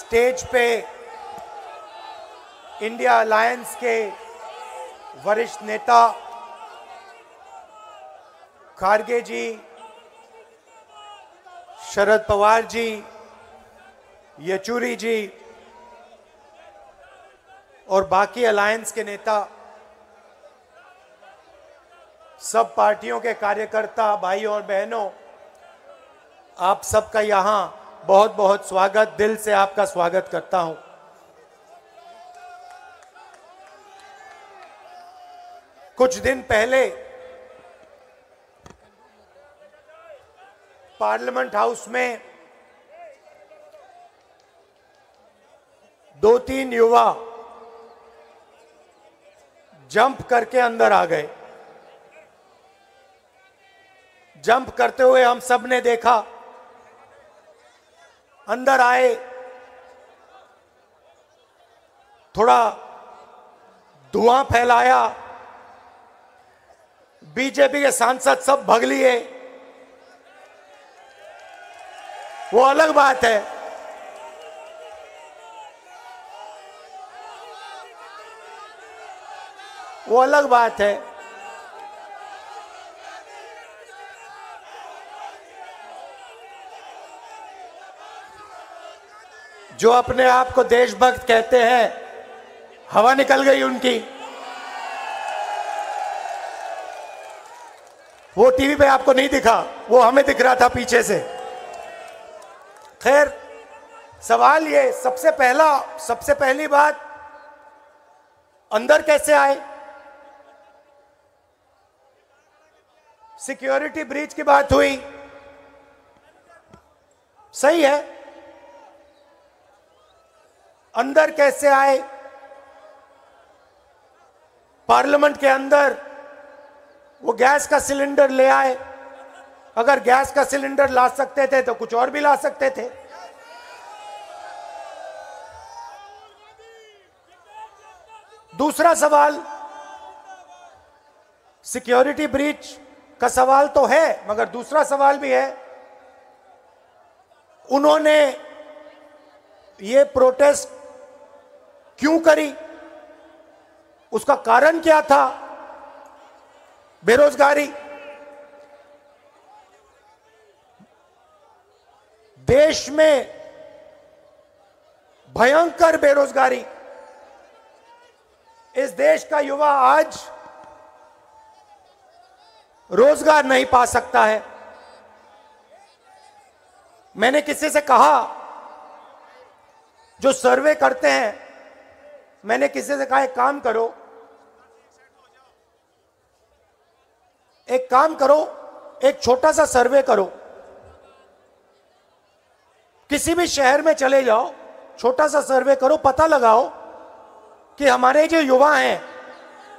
Stage पे India alliance के वरिष्ठ नेता खारगे जी, शरद पवार जी, येचुरी जी और बाकी अलायंस के नेता, सब पार्टियों के कार्यकर्ता, भाइयों और बहनों, आप सबका यहां बहुत बहुत स्वागत, दिल से आपका स्वागत करता हूं। कुछ दिन पहले पार्लियामेंट हाउस में 2-3 युवा जंप करके अंदर आ गए। जंप करते हुए हम सब ने देखा। अंदर आए, थोड़ा धुआं फैलाया, बीजेपी के सांसद सब भाग लिए। वो अलग बात है। वो अलग बात है। जो अपने आप को देशभक्त कहते हैं, हवा निकल गई उनकी। वो टीवी पे आपको नहीं दिखा, वो हमें दिख रहा था पीछे से। खैर, सवाल ये, सबसे पहली बात, अंदर कैसे आए? सिक्योरिटी ब्रीच की बात हुई, सही है। अंदर कैसे आए? पार्लियामेंट के अंदर वो गैस का सिलेंडर ले आए। अगर गैस का सिलेंडर ला सकते थे तो कुछ और भी ला सकते थे। दूसरा सवाल, सिक्योरिटी ब्रीच का सवाल तो है, मगर दूसरा सवाल भी है। उन्होंने ये प्रोटेस्ट क्यों करी? उसका कारण क्या था? बेरोजगारी। देश में भयंकर बेरोजगारी। इस देश का युवा आज रोजगार नहीं पा सकता है। मैंने किसी से कहा, जो सर्वे करते हैं, मैंने किसी से कहा, एक काम करो, एक छोटा सा सर्वे करो। किसी भी शहर में चले जाओ, छोटा सा सर्वे करो, पता लगाओ कि हमारे जो युवा हैं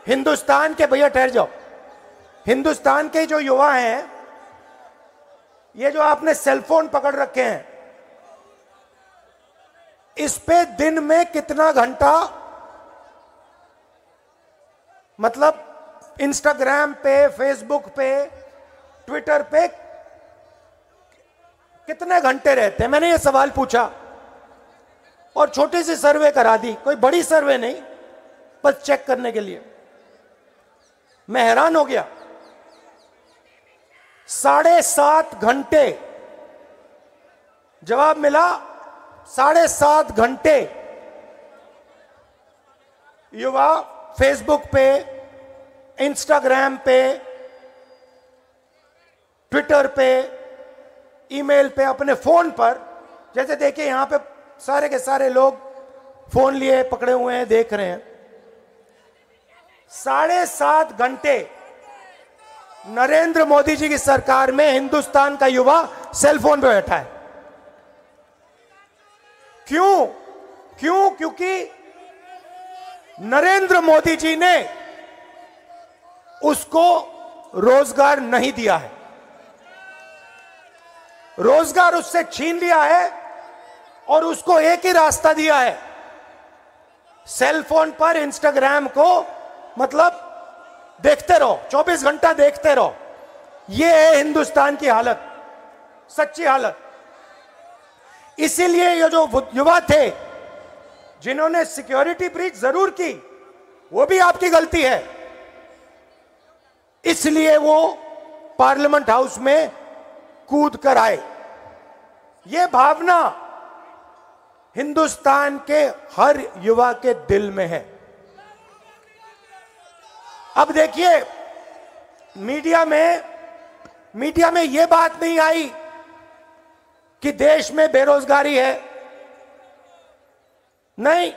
हिंदुस्तान के, भैया ठहर जाओ, हिंदुस्तान के जो युवा हैं, ये जो आपने सेलफोन पकड़ रखे हैं, इस पे दिन में कितना घंटा, मतलब इंस्टाग्राम पे, फेसबुक पे, ट्विटर पे कितने घंटे रहते हैं? मैंने ये सवाल पूछा और छोटी सी सर्वे करा दी, कोई बड़ी सर्वे नहीं, बस चेक करने के लिए। मैं हैरान हो गया। 7.5 घंटे जवाब मिला। 7.5 घंटे युवा फेसबुक पे, इंस्टाग्राम पे, ट्विटर पे, ईमेल पे, अपने फोन पर, जैसे देखिए यहां पे सारे के सारे लोग फोन लिए पकड़े हुए हैं, देख रहे हैं। 7.5 घंटे नरेंद्र मोदी जी की सरकार में हिंदुस्तान का युवा सेलफोन पे बैठा है। क्यों? क्योंकि नरेंद्र मोदी जी ने उसको रोजगार नहीं दिया है। रोजगार उससे छीन लिया है और उसको एक ही रास्ता दिया है, सेलफोन पर इंस्टाग्राम को, मतलब देखते रहो, 24 घंटा देखते रहो। यह है हिंदुस्तान की हालत, सच्ची हालत। इसीलिए ये जो युवा थे जिन्होंने सिक्योरिटी ब्रीच जरूर की, वो भी आपकी गलती है, इसलिए वो पार्लियामेंट हाउस में कूद कर आए। ये भावना हिंदुस्तान के हर युवा के दिल में है। अब देखिए, मीडिया में यह बात नहीं आई कि देश में बेरोजगारी है। नहीं,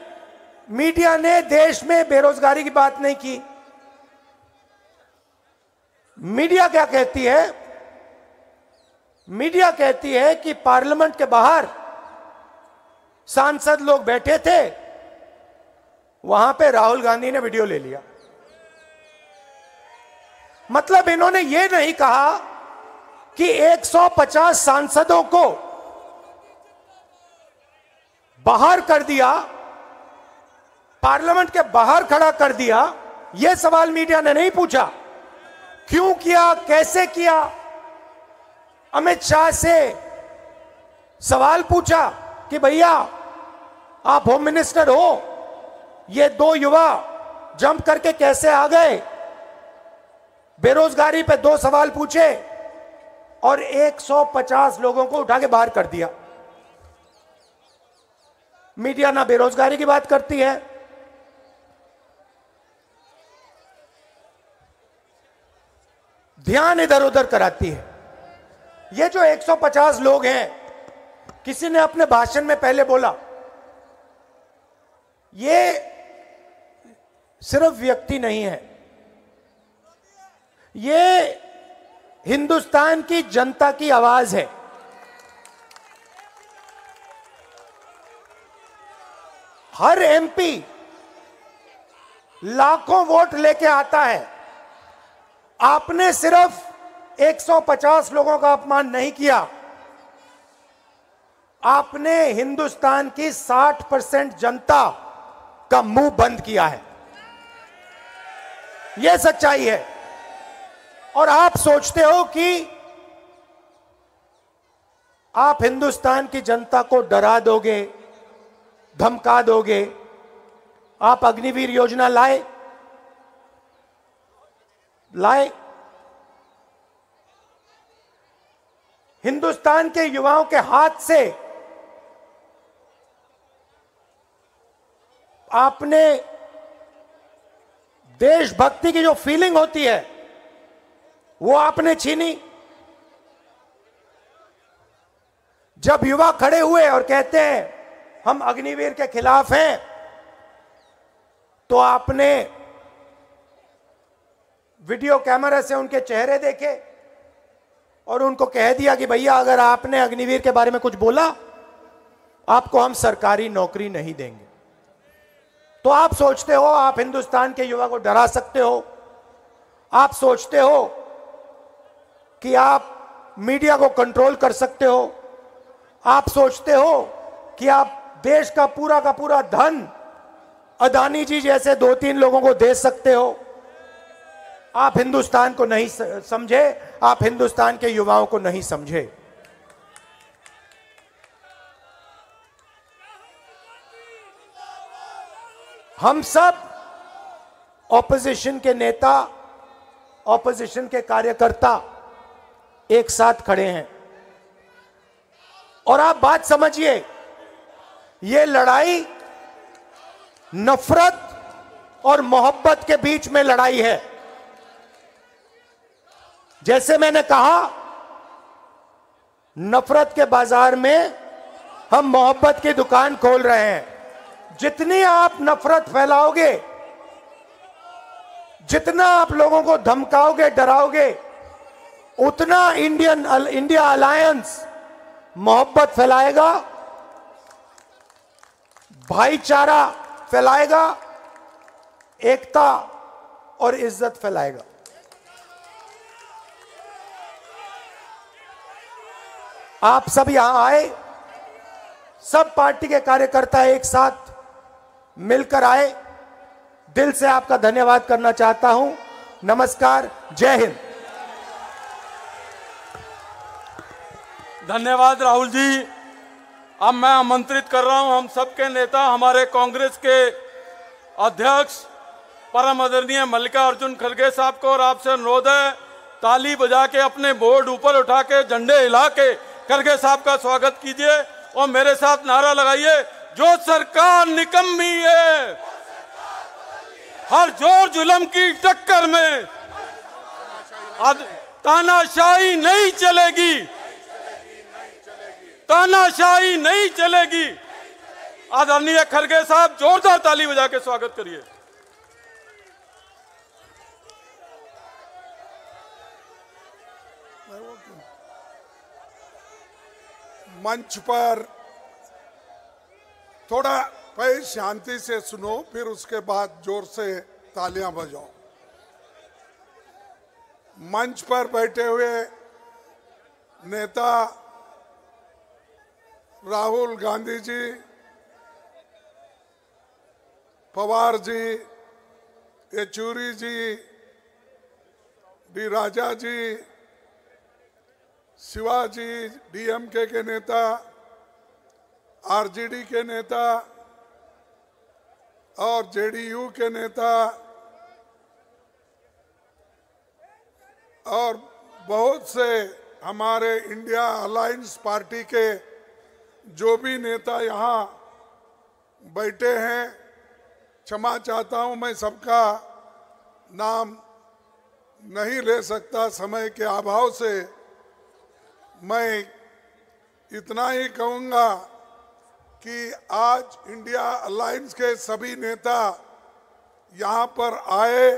मीडिया ने देश में बेरोजगारी की बात नहीं की। मीडिया क्या कहती है? मीडिया कहती है कि पार्लियामेंट के बाहर सांसद लोग बैठे थे, वहां पे राहुल गांधी ने वीडियो ले लिया। मतलब इन्होंने ये नहीं कहा कि 150 सांसदों को बाहर कर दिया, पार्लियामेंट के बाहर खड़ा कर दिया। यह सवाल मीडिया ने नहीं पूछा, क्यों किया, कैसे किया। अमित शाह से सवाल पूछा कि भैया आप होम मिनिस्टर हो, ये दो युवा जंप करके कैसे आ गए। बेरोजगारी पे 2 सवाल पूछे और 150 लोगों को उठा के बाहर कर दिया। मीडिया ना बेरोजगारी की बात करती है, ध्यान इधर उधर कराती है। ये जो 150 लोग हैं, किसी ने अपने भाषण में पहले बोला, ये सिर्फ व्यक्ति नहीं है, ये हिंदुस्तान की जनता की आवाज है। हर एमपी लाखों वोट लेके आता है। आपने सिर्फ 150 लोगों का अपमान नहीं किया, आपने हिंदुस्तान की 60% जनता का मुंह बंद किया है। यह सच्चाई है। और आप सोचते हो कि आप हिंदुस्तान की जनता को डरा दोगे, धमका दोगे। आप अग्निवीर योजना लाए, हिंदुस्तान के युवाओं के हाथ से आपने देशभक्ति की जो फीलिंग होती है वो आपने छीनी। जब युवा खड़े हुए और कहते हैं हम अग्निवीर के खिलाफ हैं, तो आपने वीडियो कैमरा से उनके चेहरे देखे और उनको कह दिया कि भैया अगर आपने अग्निवीर के बारे में कुछ बोला, आपको हम सरकारी नौकरी नहीं देंगे। तो आप सोचते हो आप हिंदुस्तान के युवा को डरा सकते हो, आप सोचते हो कि आप मीडिया को कंट्रोल कर सकते हो, आप सोचते हो कि आप देश का पूरा धन अदानी जी जैसे 2-3 लोगों को दे सकते हो। आप हिंदुस्तान को नहीं समझे, आप हिंदुस्तान के युवाओं को नहीं समझे। हम सब ऑपोजिशन के नेता, ऑपोजिशन के कार्यकर्ता एक साथ खड़े हैं। और आप बात समझिए, ये लड़ाई नफरत और मोहब्बत के बीच में लड़ाई है। जैसे मैंने कहा, नफरत के बाजार में हम मोहब्बत की दुकान खोल रहे हैं। जितनी आप नफरत फैलाओगे, जितना आप लोगों को धमकाओगे, डराओगे, उतना इंडिया अलायंस मोहब्बत फैलाएगा, भाईचारा फैलाएगा, एकता और इज्जत फैलाएगा। आप सब यहां आए, सब पार्टी के कार्यकर्ता एक साथ मिलकर आए। दिल से आपका धन्यवाद करना चाहता हूं। नमस्कार, जय हिंद। धन्यवाद राहुल जी। अब मैं आमंत्रित कर रहा हूं हम सबके नेता, हमारे कांग्रेस के अध्यक्ष परम आदरणीय मल्लिकार्जुन खड़गे साहब को, और आपसे अनुरोध है ताली बजा के अपने बोर्ड ऊपर उठा के झंडे हिला के खड़गे साहब का स्वागत कीजिए और मेरे साथ नारा लगाइए, जो सरकार निकम्मी है, हर जोर जुल्म की टक्कर में तानाशाही नहीं चलेगी, तानाशाही नहीं चलेगी। आदरणीय खड़गे साहब जोरदार ताली बजा के स्वागत करिए। मंच पर थोड़ा पहले शांति से सुनो, फिर उसके बाद जोर से तालियां बजाओ। मंच पर बैठे हुए नेता राहुल गांधी जी, पवार जी, येचुरी जी, डी राजा जी, शिवाजी, डीएमके के नेता, आरजेडी के नेता और जेडीयू के नेता और बहुत से हमारे इंडिया अलायंस पार्टी के जो भी नेता यहाँ बैठे हैं, क्षमा चाहता हूँ मैं सबका नाम नहीं ले सकता समय के अभाव से। मैं इतना ही कहूँगा कि आज इंडिया अलायंस के सभी नेता यहाँ पर आए,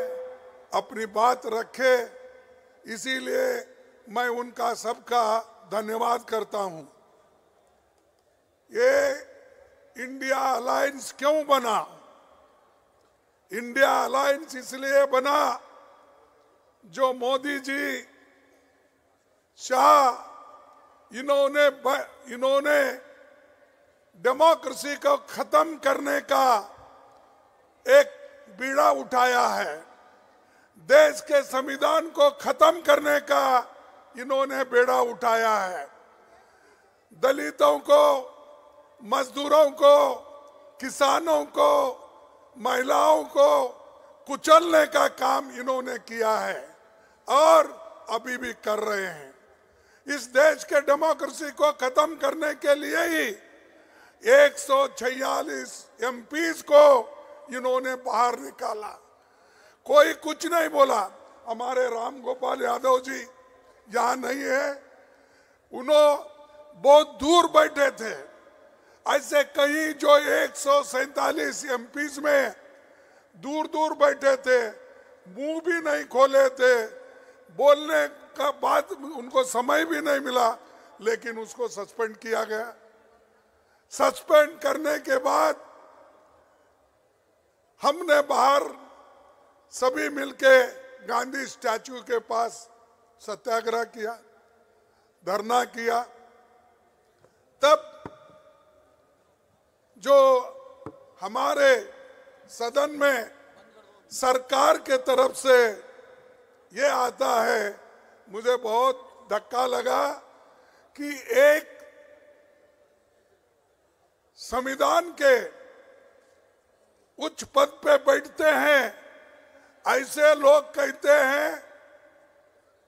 अपनी बात रखे, इसीलिए मैं उनका सबका धन्यवाद करता हूँ। ये इंडिया अलायंस क्यों बना? इंडिया अलायंस इसलिए बना जो मोदी जी, शाह, इन्होंने डेमोक्रेसी को खत्म करने का एक बीड़ा उठाया है। देश के संविधान को खत्म करने का इन्होंने बेड़ा उठाया है। दलितों को, मजदूरों को, किसानों को, महिलाओं को कुचलने का काम इन्होंने किया है और अभी भी कर रहे हैं। इस देश के डेमोक्रेसी को खत्म करने के लिए ही 146 एमपीज को इन्होंने बाहर निकाला। कोई कुछ नहीं बोला। हमारे राम गोपाल यादव जी यहाँ नहीं है, उन्होंने बहुत दूर बैठे थे। ऐसे कई जो 147 एमपीज में दूर दूर बैठे थे, मुंह भी नहीं खोले थे, बोलने का बात उनको समय भी नहीं मिला, लेकिन उसको सस्पेंड किया गया। सस्पेंड करने के बाद हमने बाहर सभी मिलके गांधी स्टैचू के पास सत्याग्रह किया, धरना किया। तब जो हमारे सदन में सरकार के तरफ से ये आता है, मुझे बहुत धक्का लगा कि एक संविधान के उच्च पद पे बैठते हैं ऐसे लोग कहते हैं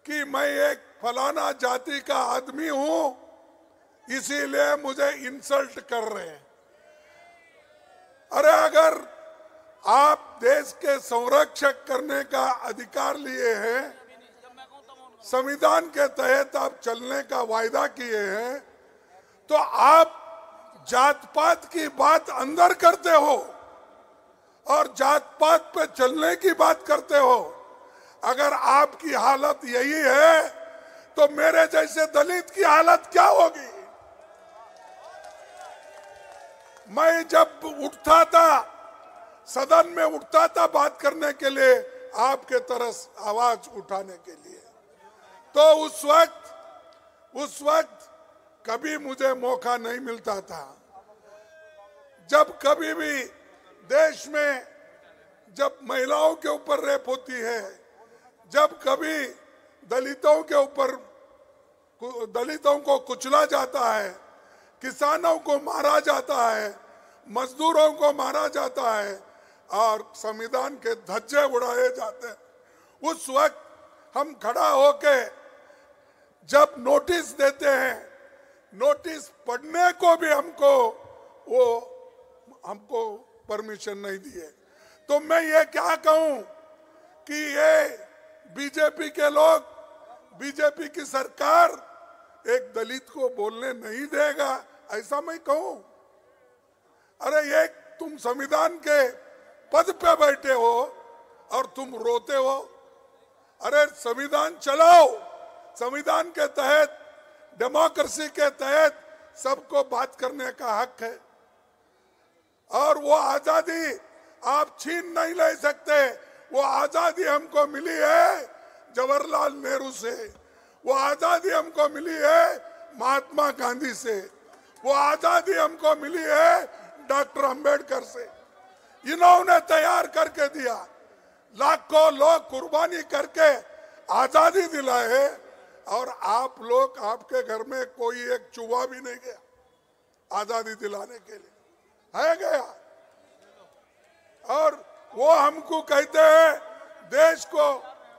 कि मैं एक फलाना जाति का आदमी हूं, इसीलिए मुझे इंसल्ट कर रहे हैं। अरे अगर आप देश के संरक्षक करने का अधिकार लिए हैं, संविधान के तहत आप चलने का वायदा किए हैं, तो आप जात पात की बात अंदर करते हो और जात पात पे चलने की बात करते हो। अगर आपकी हालत यही है तो मेरे जैसे दलित की हालत क्या होगी? मैं जब उठता था, सदन में उठता था बात करने के लिए, आपके तरफ आवाज उठाने के लिए, तो उस वक्त कभी मुझे मौका नहीं मिलता था। जब कभी भी देश में जब महिलाओं के ऊपर रेप होती है, जब कभी दलितों के ऊपर, दलितों को कुचला जाता है, किसानों को मारा जाता है, मजदूरों को मारा जाता है और संविधान के धज्जे उड़ाए जाते हैं, उस वक्त हम खड़ा होके जब नोटिस देते हैं, नोटिस पढ़ने को भी हमको परमिशन नहीं दिए। तो मैं ये क्या कहूं कि ये बीजेपी के लोग, बीजेपी की सरकार एक दलित को बोलने नहीं देगा, ऐसा मैं कहूं? अरे ये तुम संविधान के पद पे बैठे हो और तुम रोते हो। अरे संविधान चलाओ, संविधान के तहत, डेमोक्रेसी के तहत सबको बात करने का हक है और वो आजादी आप छीन नहीं ले सकते। वो आजादी हमको मिली है जवाहरलाल नेहरू से, वो आजादी हमको मिली है महात्मा गांधी से, वो आजादी हमको मिली है डॉक्टर अंबेडकर से। इन्होंने तैयार करके दिया, लाखों लोग कुर्बानी करके आजादी दिलाए और आप लोग, आपके घर में कोई एक चूहा भी नहीं गया आजादी दिलाने के लिए, है गया? और वो हमको कहते हैं देश को